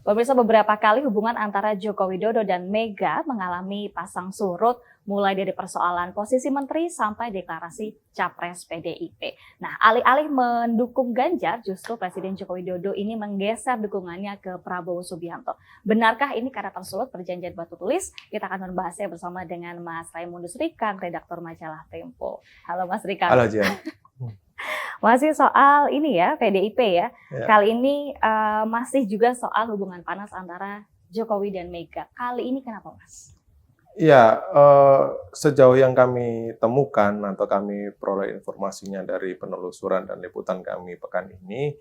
Pemirsa, beberapa kali hubungan antara Joko Widodo dan Mega mengalami pasang surut, mulai dari persoalan posisi menteri sampai deklarasi capres PDIP. Nah, alih-alih mendukung Ganjar, justru Presiden Joko Widodo ini menggeser dukungannya ke Prabowo Subianto. Benarkah ini karena tersulut perjanjian batu tulis? Kita akan membahasnya bersama dengan Mas Raimundus Rikang, redaktur majalah Tempo. Halo Mas Rikang. Halo Jian. Masih soal ini ya, PDIP ya. Ya. Kali ini masih juga soal hubungan panas antara Jokowi dan Mega. Kali ini kenapa, Mas? Ya, sejauh yang kami temukan atau kami peroleh informasinya dari penelusuran dan liputan kami pekan ini,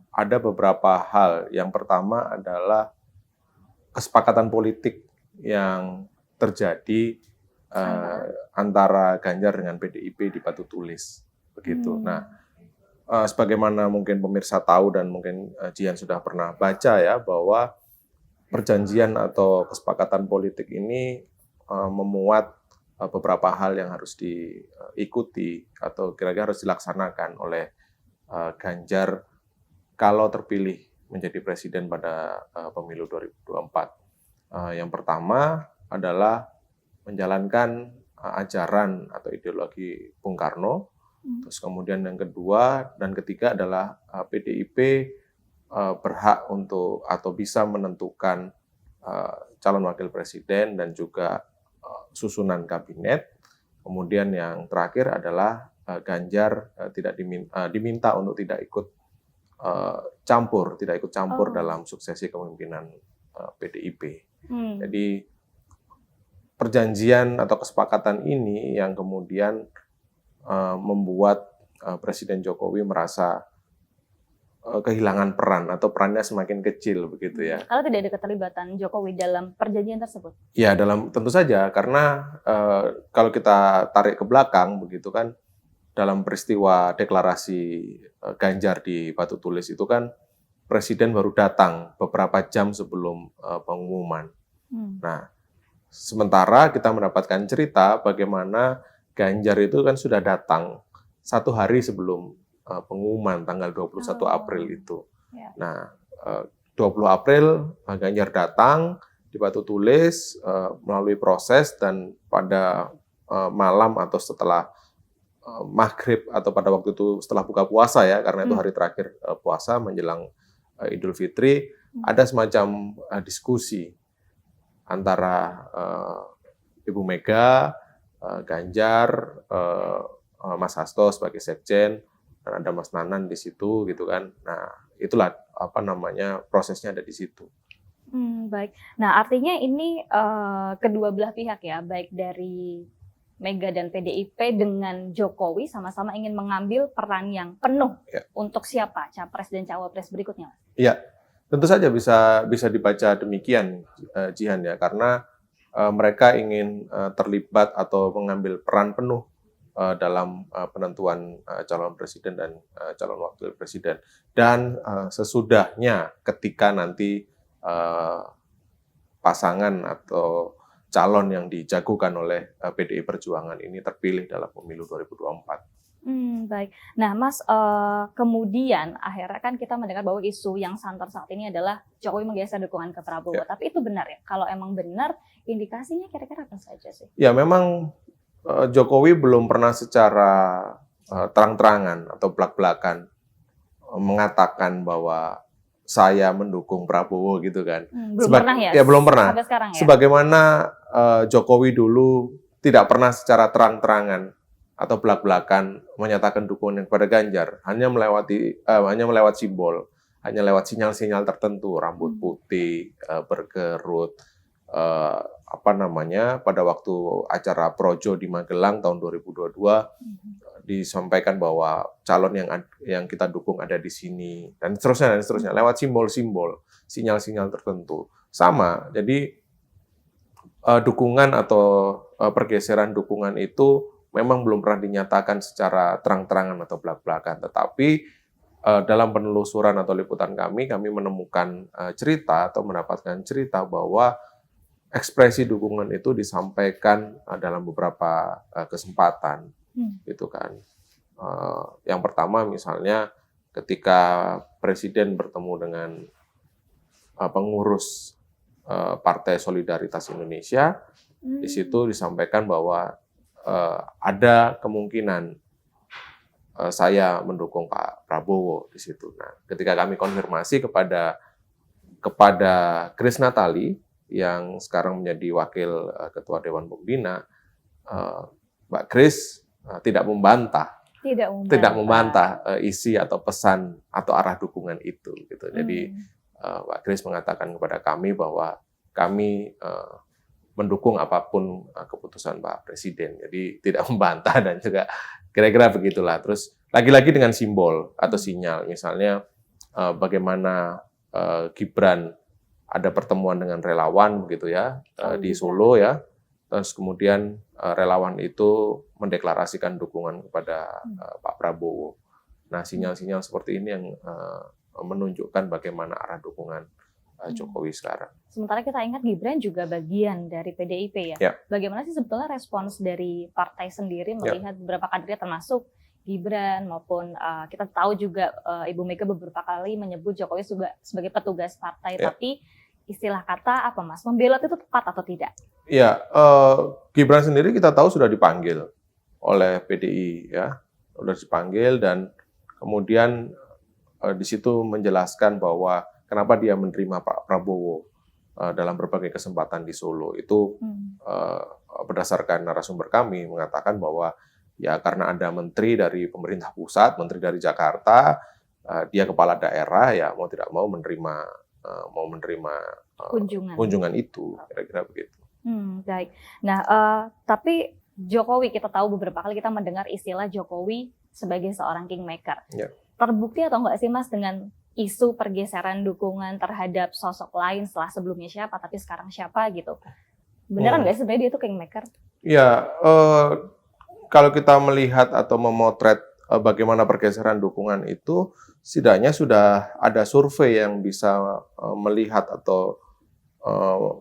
ada beberapa hal. Yang pertama adalah kesepakatan politik yang terjadi antara Ganjar dengan PDIP di batu tulis, begitu. Nah, sebagaimana mungkin pemirsa tahu dan mungkin Jian sudah pernah baca ya, bahwa perjanjian atau kesepakatan politik ini memuat beberapa hal yang harus diikuti atau kira-kira harus dilaksanakan oleh Ganjar kalau terpilih menjadi presiden pada pemilu 2024. Yang pertama adalah menjalankan ajaran atau ideologi Bung Karno. Terus kemudian yang kedua dan ketiga adalah PDIP berhak untuk atau bisa menentukan calon wakil presiden dan juga susunan kabinet. Kemudian yang terakhir adalah Ganjar tidak diminta untuk tidak ikut campur dalam suksesi kepemimpinan PDIP. Jadi perjanjian atau kesepakatan ini yang kemudian membuat Presiden Jokowi merasa kehilangan peran atau perannya semakin kecil begitu ya. Kalau tidak ada keterlibatan Jokowi dalam perjanjian tersebut? Ya, tentu saja karena kalau kita tarik ke belakang begitu kan, dalam peristiwa deklarasi Ganjar di batu tulis itu kan Presiden baru datang beberapa jam sebelum pengumuman. Nah, sementara kita mendapatkan cerita bagaimana Ganjar itu kan sudah datang 1 hari sebelum pengumuman tanggal 21 April itu. Ya. Nah, 20 April Ganjar datang di batu tulis melalui proses dan pada malam atau setelah maghrib atau pada waktu itu setelah buka puasa ya, karena itu hari terakhir puasa menjelang Idul Fitri, ada semacam diskusi antara Ibu Mega, Ganjar, Mas Hasto sebagai sekjen, dan ada Mas Nanan di situ gitu kan. Nah, itulah prosesnya ada di situ. Baik. Nah, artinya ini kedua belah pihak ya, baik dari Mega dan PDIP dengan Jokowi sama-sama ingin mengambil peran yang penuh untuk siapa capres dan cawapres berikutnya, Mas? Iya, tentu saja bisa dibaca demikian, Jihan ya, karena mereka ingin terlibat atau mengambil peran penuh dalam penentuan calon presiden dan calon wakil presiden. Dan sesudahnya ketika nanti pasangan atau calon yang dijagokan oleh PDI Perjuangan ini terpilih dalam pemilu 2024. Baik. Nah, Mas, kemudian akhirnya kan kita mendengar bahwa isu yang santer saat ini adalah Jokowi menggeser dukungan ke Prabowo. Ya. Tapi itu benar ya? Kalau emang benar, indikasinya kira-kira apa saja sih? Ya, memang Jokowi belum pernah secara terang-terangan atau belak-belakan mengatakan bahwa saya mendukung Prabowo gitu kan. Belum pernah ya? Ya, belum pernah. Sampai sekarang ya? Sebagaimana Jokowi dulu tidak pernah secara terang-terangan atau belak-belakan menyatakan dukungan kepada Ganjar, hanya melewat simbol, hanya lewat sinyal-sinyal tertentu, rambut putih, berkerut, pada waktu acara Projo di Magelang tahun 2022 disampaikan bahwa calon yang kita dukung ada di sini dan seterusnya lewat simbol-simbol, sinyal-sinyal tertentu. Sama, jadi dukungan atau pergeseran dukungan itu memang belum pernah dinyatakan secara terang-terangan atau belak-belakan, tetapi dalam penelusuran atau liputan kami menemukan cerita atau mendapatkan cerita bahwa ekspresi dukungan itu disampaikan dalam beberapa kesempatan, gitu kan. Yang pertama misalnya ketika Presiden bertemu dengan pengurus Partai Solidaritas Indonesia. Di situ disampaikan bahwa ada kemungkinan saya mendukung Pak Prabowo di situ. Nah, ketika kami konfirmasi kepada Grace Natali yang sekarang menjadi wakil ketua Dewan Pembina, Mbak Grace tidak membantah isi atau pesan atau arah dukungan itu. Gitu. Jadi Mbak Grace mengatakan kepada kami bahwa kami mendukung apapun keputusan Pak Presiden. Jadi tidak membantah dan juga kira-kira begitulah. Terus lagi-lagi dengan simbol atau sinyal, misalnya bagaimana Gibran ada pertemuan dengan relawan begitu ya di Solo ya. Terus kemudian relawan itu mendeklarasikan dukungan kepada Pak Prabowo. Nah, sinyal-sinyal seperti ini yang menunjukkan bagaimana arah dukungan Jokowi sekarang. Sementara kita ingat Gibran juga bagian dari PDIP ya. Ya. Bagaimana sih sebetulnya respons dari partai sendiri melihat beberapa kadernya termasuk Gibran maupun kita tahu juga Ibu Mega beberapa kali menyebut Jokowi juga sebagai petugas partai, tapi istilah kata apa Mas, membelot itu tepat atau tidak? Iya, Gibran sendiri kita tahu sudah dipanggil oleh PDI ya, sudah dipanggil dan kemudian di situ menjelaskan bahwa kenapa dia menerima Pak Prabowo dalam berbagai kesempatan di Solo. Itu berdasarkan narasumber kami mengatakan bahwa ya karena ada menteri dari pemerintah pusat, menteri dari Jakarta, dia kepala daerah ya mau tidak mau menerima kunjungan itu, kira-kira begitu. Baik. Nah, tapi Jokowi kita tahu beberapa kali kita mendengar istilah Jokowi sebagai seorang kingmaker. Ya. Terbukti atau enggak sih Mas dengan isu pergeseran dukungan terhadap sosok lain setelah sebelumnya siapa tapi sekarang siapa gitu? Beneran nggak sih sebenarnya dia itu kingmaker? Ya, kalau kita melihat atau memotret bagaimana pergeseran dukungan itu, setidaknya sudah ada survei yang bisa melihat atau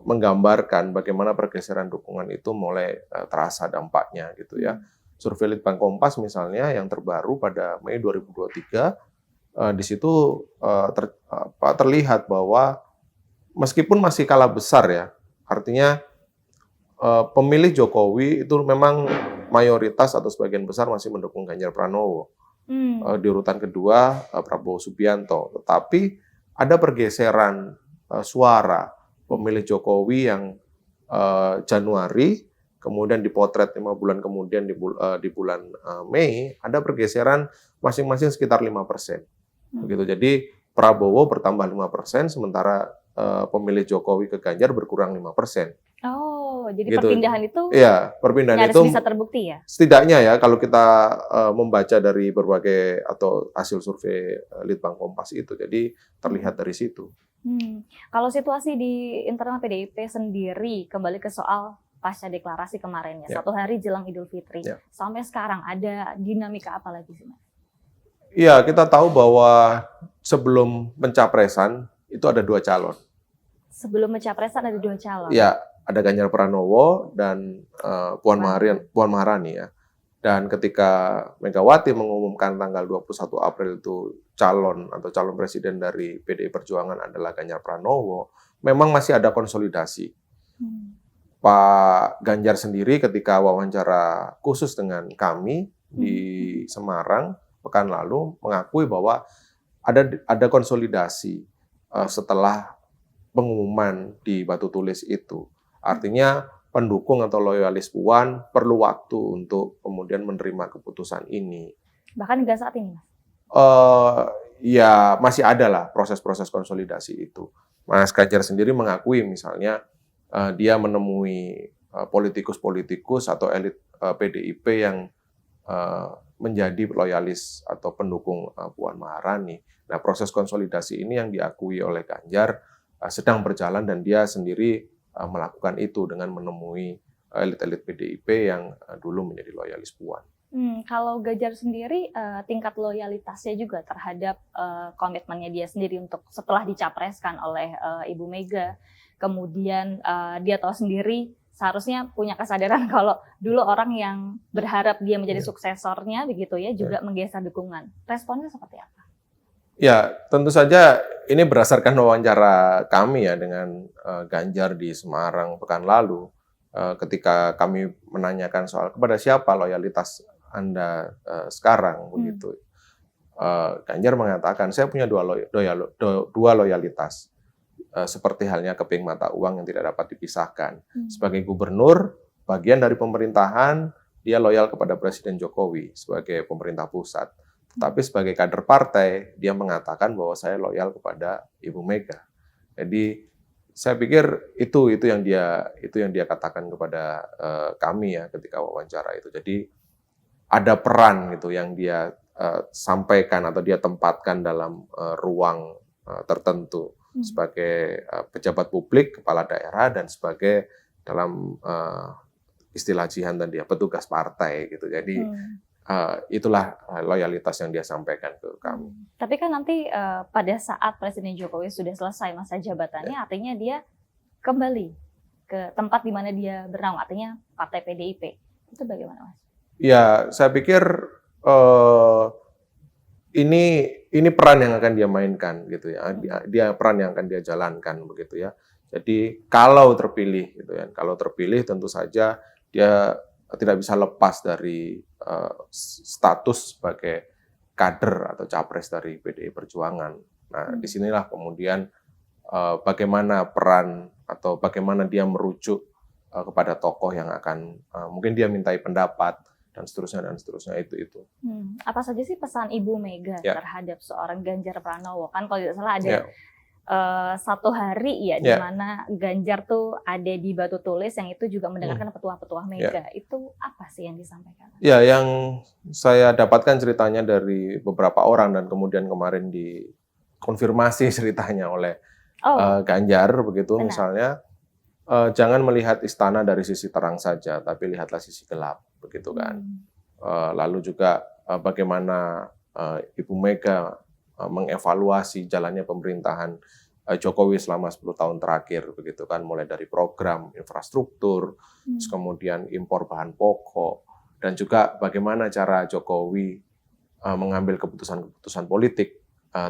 menggambarkan bagaimana pergeseran dukungan itu mulai terasa dampaknya gitu ya. Survei Litbang Kompas misalnya yang terbaru pada Mei 2023, di situ terlihat bahwa meskipun masih kalah besar ya, artinya pemilih Jokowi itu memang mayoritas atau sebagian besar masih mendukung Ganjar Pranowo. Di urutan kedua Prabowo Subianto, tetapi ada pergeseran suara pemilih Jokowi yang Januari, kemudian dipotret 5 bulan kemudian di bulan Mei, ada pergeseran masing-masing sekitar 5%. Begitu. Jadi Prabowo bertambah 5%, sementara pemilih Jokowi ke Ganjar berkurang 5%. Oh, jadi gitu. Perpindahan itu perpindahan itu bisa terbukti ya? Setidaknya ya kalau kita membaca dari berbagai atau hasil survei Litbang Kompas itu, jadi terlihat dari situ. Kalau situasi di internal PDIP sendiri, kembali ke soal pasca deklarasi kemarin ya, 1 hari jelang Idul Fitri, sampai sekarang ada dinamika apa lagi sih Mas? Iya, kita tahu bahwa sebelum pencapresan itu ada 2 calon. Sebelum pencapresan ada 2 calon? Iya, ada Ganjar Pranowo dan Puan Maharani ya. Dan ketika Megawati mengumumkan tanggal 21 April itu calon presiden dari PDI Perjuangan adalah Ganjar Pranowo, memang masih ada konsolidasi. Pak Ganjar sendiri ketika wawancara khusus dengan kami di Semarang pekan lalu mengakui bahwa ada konsolidasi setelah pengumuman di Batu Tulis itu. Artinya pendukung atau loyalis Puan perlu waktu untuk kemudian menerima keputusan ini. Bahkan hingga saat ini, Mas? Ya masih ada lah proses-proses konsolidasi itu. Mas Ganjar sendiri mengakui misalnya dia menemui politikus-politikus atau elit PDIP yang menjadi loyalis atau pendukung Puan Maharani. Nah, proses konsolidasi ini yang diakui oleh Ganjar sedang berjalan dan dia sendiri melakukan itu dengan menemui elit-elit PDIP yang dulu menjadi loyalis Puan. Kalau Ganjar sendiri tingkat loyalitasnya juga terhadap komitmennya dia sendiri untuk setelah dicapreskan oleh Ibu Mega, kemudian dia tahu sendiri seharusnya punya kesadaran kalau dulu orang yang berharap dia menjadi suksesornya begitu ya juga menggeser dukungan. Responnya seperti apa? Ya, tentu saja ini berdasarkan wawancara kami ya dengan Ganjar di Semarang pekan lalu. Ketika kami menanyakan soal kepada siapa loyalitas Anda sekarang begitu. Ganjar mengatakan saya punya dua loyalitas. Seperti halnya keping mata uang yang tidak dapat dipisahkan. Sebagai gubernur, bagian dari pemerintahan, dia loyal kepada Presiden Jokowi sebagai pemerintah pusat. Tapi sebagai kader partai, dia mengatakan bahwa saya loyal kepada Ibu Mega. Jadi saya pikir itu yang dia katakan kepada kami ya ketika wawancara itu. Jadi ada peran gitu yang dia sampaikan atau dia tempatkan dalam ruang tertentu sebagai pejabat publik, kepala daerah, dan sebagai dalam istilah Jihan tadi ya petugas partai gitu. Jadi itulah loyalitas yang dia sampaikan ke kami. Tapi kan nanti pada saat Presiden Jokowi sudah selesai masa jabatannya, artinya dia kembali ke tempat di mana dia bernaung, artinya Partai PDIP. Itu bagaimana, Mas? Ya, saya pikir ini peran yang akan dia mainkan gitu ya. Dia peran yang akan dia jalankan begitu ya. Jadi kalau terpilih gitu ya, kalau terpilih tentu saja dia tidak bisa lepas dari status sebagai kader atau capres dari PDI Perjuangan. Nah, disinilah kemudian bagaimana peran atau bagaimana dia merujuk kepada tokoh yang akan mungkin dia mintai pendapat dan seterusnya itu. Apa saja sih pesan Ibu Mega terhadap seorang Ganjar Pranowo? Kan kalau tidak salah ada satu hari ya di mana Ganjar tuh ada di batu tulis yang itu juga mendengarkan petuah-petuah Mega. Itu apa sih yang disampaikan? Ya, yang saya dapatkan ceritanya dari beberapa orang dan kemudian kemarin dikonfirmasi ceritanya oleh Ganjar begitu. Benar. Misalnya jangan melihat istana dari sisi terang saja, tapi lihatlah sisi gelap begitu kan. Lalu juga bagaimana Ibu Mega mengevaluasi jalannya pemerintahan Jokowi selama 10 tahun terakhir begitu kan, mulai dari program infrastruktur, terus kemudian impor bahan pokok, dan juga bagaimana cara Jokowi mengambil keputusan-keputusan politik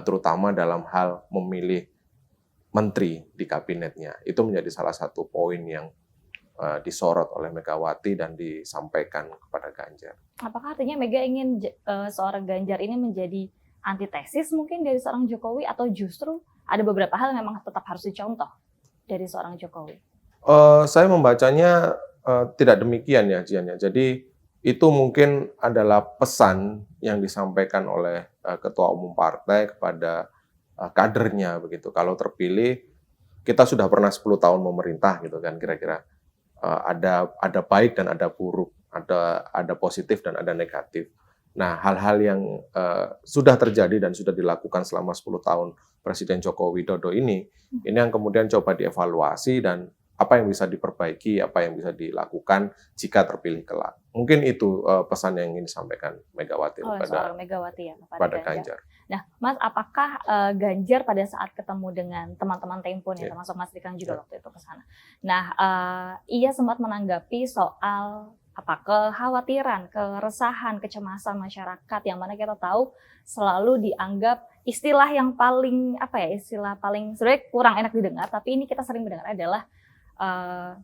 terutama dalam hal memilih menteri di kabinetnya. Itu menjadi salah satu poin yang disorot oleh Megawati dan disampaikan kepada Ganjar. Apakah artinya Mega ingin seorang Ganjar ini menjadi antitesis mungkin dari seorang Jokowi, atau justru ada beberapa hal yang memang tetap harus dicontoh dari seorang Jokowi? Saya membacanya tidak demikian ya, Jian ya. Jadi itu mungkin adalah pesan yang disampaikan oleh Ketua Umum Partai kepada kadernya begitu. Kalau terpilih, kita sudah pernah 10 tahun memerintah gitu kan, kira-kira ada baik dan ada buruk, ada positif dan ada negatif. Nah, hal-hal yang sudah terjadi dan sudah dilakukan selama 10 tahun Presiden Joko Widodo ini yang kemudian coba dievaluasi dan apa yang bisa diperbaiki, apa yang bisa dilakukan jika terpilih kelak. Mungkin itu pesan yang ingin disampaikan Megawati kepada Ganjar. Nah, Mas, apakah Ganjar pada saat ketemu dengan teman-teman Tempo nih, termasuk Mas Rikang juga waktu itu ke sana. Nah, ia sempat menanggapi soal kekhawatiran, keresahan, kecemasan masyarakat yang mana kita tahu selalu dianggap istilah yang paling sebenarnya kurang enak didengar, tapi ini kita sering mendengar adalah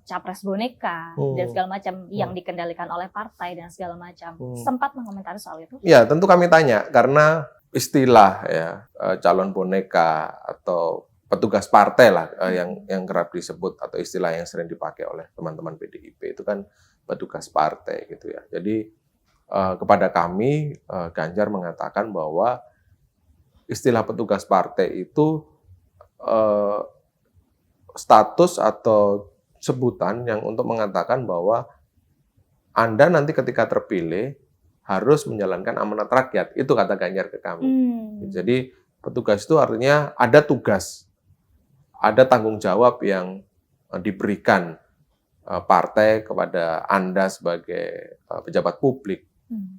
capres boneka dan segala macam yang dikendalikan oleh partai dan segala macam. Sempat mengomentari soal itu? Ya, tentu kami tanya karena istilah ya calon boneka atau petugas partai lah yang kerap disebut atau istilah yang sering dipakai oleh teman-teman PDIP itu kan petugas partai gitu ya. Jadi kepada kami Ganjar mengatakan bahwa istilah petugas partai itu status atau sebutan yang untuk mengatakan bahwa Anda nanti ketika terpilih harus menjalankan amanat rakyat. Itu kata Ganjar ke kami. Jadi petugas itu artinya ada tugas, ada tanggung jawab yang diberikan partai kepada Anda sebagai pejabat publik.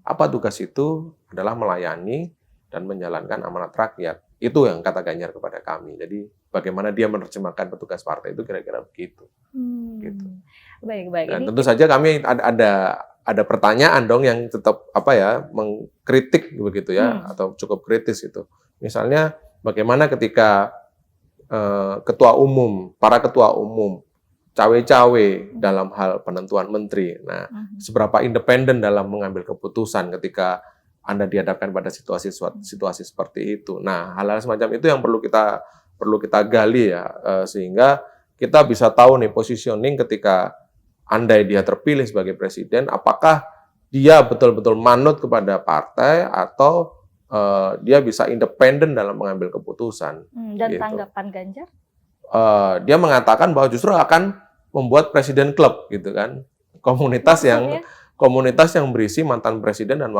Apa tugas itu? Adalah melayani dan menjalankan amanat rakyat. Itu yang kata Ganjar kepada kami. Jadi bagaimana dia menerjemahkan petugas partai itu kira-kira begitu. Gitu. Baik. Dan tentu saja kami ada pertanyaan dong yang tetap mengkritik begitu ya, atau cukup kritis itu. Misalnya bagaimana ketika para ketua umum cawe-cawe dalam hal penentuan menteri. Nah, seberapa independen dalam mengambil keputusan ketika Anda dihadapkan pada situasi seperti itu. Nah, hal-hal semacam itu yang perlu kita gali ya, sehingga kita bisa tahu nih positioning ketika andai dia terpilih sebagai presiden, apakah dia betul-betul manut kepada partai atau dia bisa independen dalam mengambil keputusan. Dan gitu. tanggapan Ganjar? Dia mengatakan bahwa justru akan membuat presiden klub gitu kan, komunitas yang berisi mantan presiden dan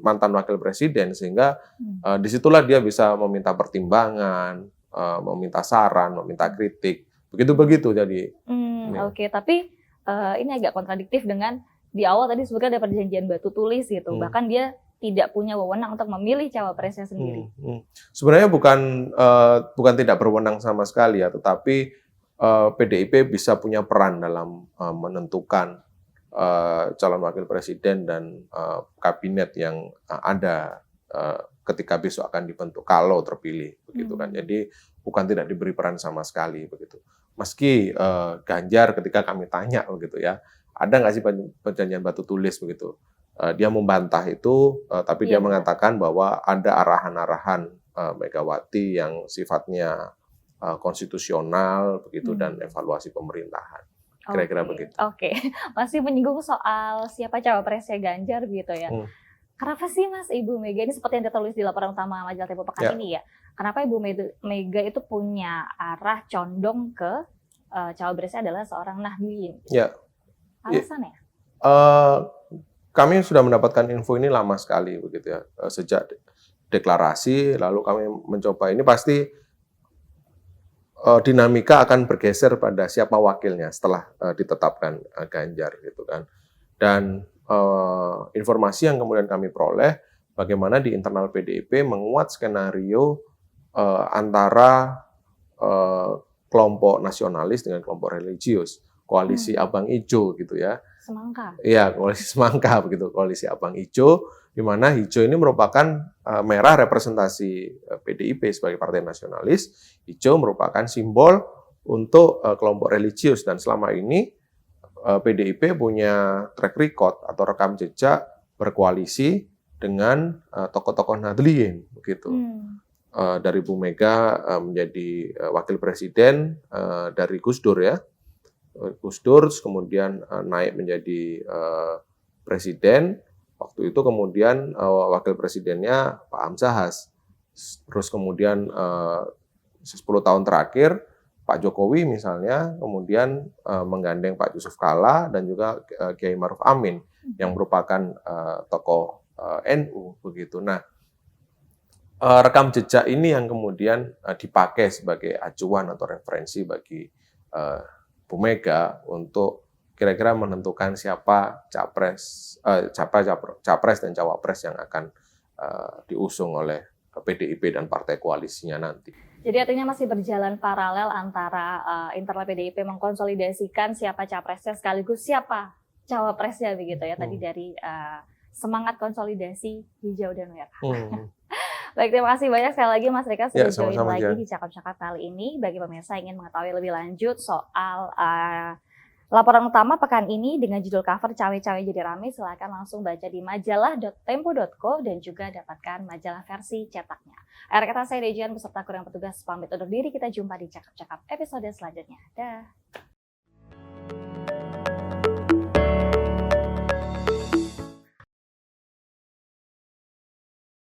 mantan wakil presiden, sehingga disitulah dia bisa meminta pertimbangan, meminta saran, meminta kritik, begitu jadi. Oke, tapi ini agak kontradiktif dengan di awal tadi sebutkan ada perjanjian batu tulis gitu, bahkan dia tidak punya wewenang untuk memilih cawapresnya sendiri. Sebenarnya bukan tidak berwenang sama sekali ya, tetapi PDIP bisa punya peran dalam menentukan calon wakil presiden dan kabinet yang ada ketika besok akan dibentuk kalau terpilih, begitu kan. Jadi bukan tidak diberi peran sama sekali begitu. Meski Ganjar ketika kami tanya begitu ya, ada nggak sih perjanjian batu tulis begitu? Dia membantah itu, tapi dia mengatakan bahwa ada arahan-arahan Megawati yang sifatnya konstitusional begitu dan evaluasi pemerintahan. Kira-kira begitu. Oke, masih menyinggung soal siapa cawapresnya Ganjar gitu ya. Kenapa sih Mas Ibu Mega ini seperti yang tertulis di laporan utama majalah Tempo pekan ini ya? Kenapa Ibu Mega itu punya arah condong ke cawapresnya adalah seorang Nahdliyin? Ya. Alasannya? Kami sudah mendapatkan info ini lama sekali begitu ya, sejak deklarasi, lalu kami mencoba ini pasti dinamika akan bergeser pada siapa wakilnya setelah ditetapkan Ganjar gitu kan. Dan informasi yang kemudian kami peroleh bagaimana di internal PDIP menguat skenario antara kelompok nasionalis dengan kelompok religius, koalisi Abang Ijo gitu ya. Semangka. Iya, koalisi semangka begitu, koalisi Abang Ijo, di mana hijau ini merupakan merah representasi PDIP sebagai partai nasionalis, hijau merupakan simbol untuk kelompok religius, dan selama ini PDIP punya track record atau rekam jejak berkoalisi dengan tokoh-tokoh Nahdliyin begitu. Dari Bu Mega menjadi wakil presiden dari Gus Dur ya. Gus Dur kemudian naik menjadi presiden. Waktu itu kemudian wakil presidennya Pak Hamzahas. Terus kemudian 10 tahun terakhir Pak Jokowi misalnya kemudian menggandeng Pak Yusuf Kalla dan juga Kiai Maruf Amin yang merupakan tokoh NU begitu. Nah, rekam jejak ini yang kemudian dipakai sebagai acuan atau referensi bagi Bu Mega untuk kira-kira menentukan siapa capres dan cawapres yang akan diusung oleh PDIP dan partai koalisinya nanti. Jadi artinya masih berjalan paralel antara internal PDIP mengkonsolidasikan siapa capresnya sekaligus siapa cawapresnya begitu ya. Tadi dari semangat konsolidasi hijau dan merah. Baik, terima kasih banyak sekali lagi Mas Rika sudah join lagi di Cakap-Cakap kali ini. Bagi pemirsa yang ingin mengetahui lebih lanjut soal laporan utama pekan ini dengan judul cover Cawe-Cawe Jadi Rame, silakan langsung baca di majalah.tempo.co dan juga dapatkan majalah versi cetaknya. Akhir kata saya Dejian beserta kurang petugas pamit undur diri. Kita jumpa di Cakap-Cakap episode selanjutnya. Dah.